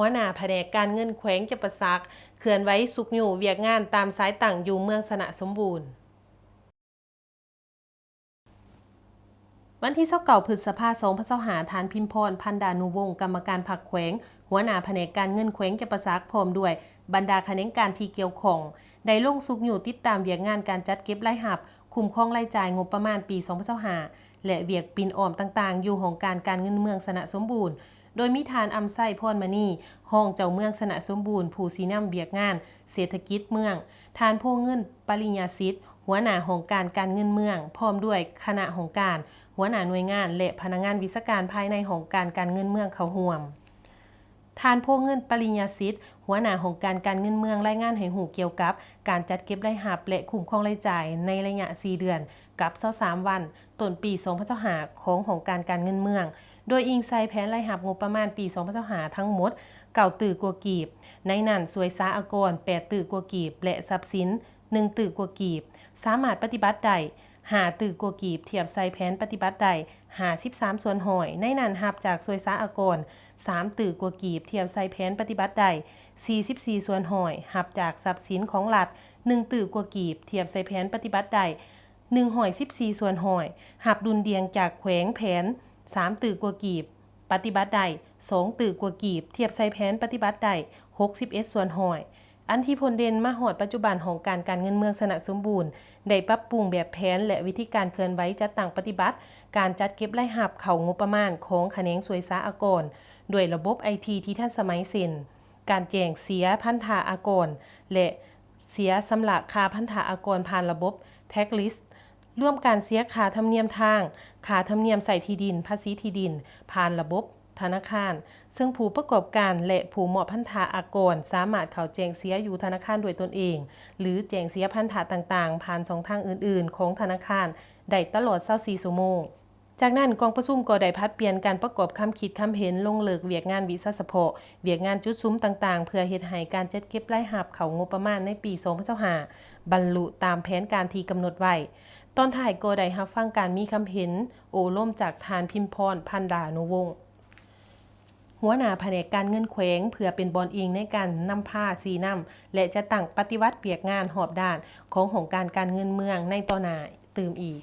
หัวหน้าแผนกการเงินแขวงจำปาสักเคลื่อนไหวสุกอยู่เวียกงานตามสายต่างอยู่เมืองสนะสมบูรณ์วันที่29พฤษภาคม2025ทานพิมพรพันดานุวงศ์กรรมการพรรคแขวงหัวหน้าแผนกการเงินแขวงจำปาสักพร้อมด้วยบรรดาคณะการที่เกี่ยวข้องได้ลงสุกอยู่ติดตามเวียกงานการจัดเก็บรายรับคุ้มครองรายจ่ายงบประมาณปี2025และเวียกปินออมต่างๆอยู่ของการเงินเมืองสนะสมบูรณ์โดยมีทานอำไส้พรมณีห้องเจ้าเมืองสนะสมบูรณ์ผู้สีนำเวียกงานเศรษฐกิจเมืองทานโพเงินปริญญาสิทธิ์หัวหน้าของการเงินเมืองพร้อมด้วยคณะของการหัวหน้าหน่วยงานและพนักงานวิชาการภายในของการเงินเมืองเข้าร่วมทานโพเงินปริญญาสิทธิ์หัวหน้าของการเงินเมืองรายงานให้หูเกี่ยวกับการจัดเก็บรายรับและคุ้มครองรายจ่ายในระยะ4เดือนกับ23วันต้นปี2025ของการเงินเมืองโดยอิงใส่แผนรายรับงบประมาณปี2025ทั้งหมด9ตื่อกว่ากีบในนั้นสวยสาอากร8ตื่อกว่ากีบและทรัพย์สิน1ตื่อกว่ากีบสามารถปฏิบัติได้5ตื่อกว่ากีบเทียบใส่แผนปฏิบัติได้53ส่วนหอยในนั้นรับจากสวยสาอากร3ตื่อกว่ากีบเทียบใส่แผนปฏิบัติได้44ส่วนหอยรับจากทรัพย์สินของรัฐ1ตื่อกว่ากีบเทียบใส่แผนปฏิบัติได้114ส่วนหอยรับดุลเดียงจากแขวงแผน3ตื่อกว่ากีบปฏิบัติได้2ตื่อกว่ากีบเทียบใส่แผนปฏิบัติได้61ส่วนหอยอันที่ผลเด่นมาหอดปัจจุบันของการเงินเมืองสนะสมบูรณ์ได้ปรับปรุงแบบแผนและวิธีการเคลื่อนไหวจัดตั้งปฏิบัติการจัดเก็บรายรับเข้างบประมาณของแขนงสวยสาอากรด้วยระบบ IT ที่ทันสมัยสิ้นการแจ้งเสียพันธะอากรและเสียสำหรับค่าพันธะอากรผ่านระบบ Tax List ร่วมการเสียค่าธรรมเนียมทางค่าธรรมเนียมใส่ที่ดินภาษีที่ดินผ่านระบบธนาคารซึ่งผู้ประกอบการและผู้มอบพันธะอากรสามารถเข้าแจ้งเสียอยู่ธนาคารด้วยตนเองหรือแจ้งเสียพันธะต่างๆผ่านช่องทางอื่นๆของธนาคารได้ตลอด24ชั่วโมงจากนั้นกองประชุมก็ได้พัดเปลี่ยนการประกอบคำคิดคำเห็นลงเลิกเวียกงานวิสาเฉพาะเวียกงานจุดซุ้มต่างๆเพื่อเฮ็ดให้การจัดเก็บรายรับเข้างบประมาณในปี2025บรรลุตามแผนการที่กำหนดไว้ตอนท้ายก็ได้รับฟังการมีคำเห็นโอล่มจากทานพิมพรพันดานุวงศ์หัวหน้าแผนกการเงินแขวงเพื่อเป็นบอลอิงในการนำพาสีนำและจะตั้งปฏิวัติเวียกงานหอบด้านของการเงินเมืองในต่อหน้าตื่มอีก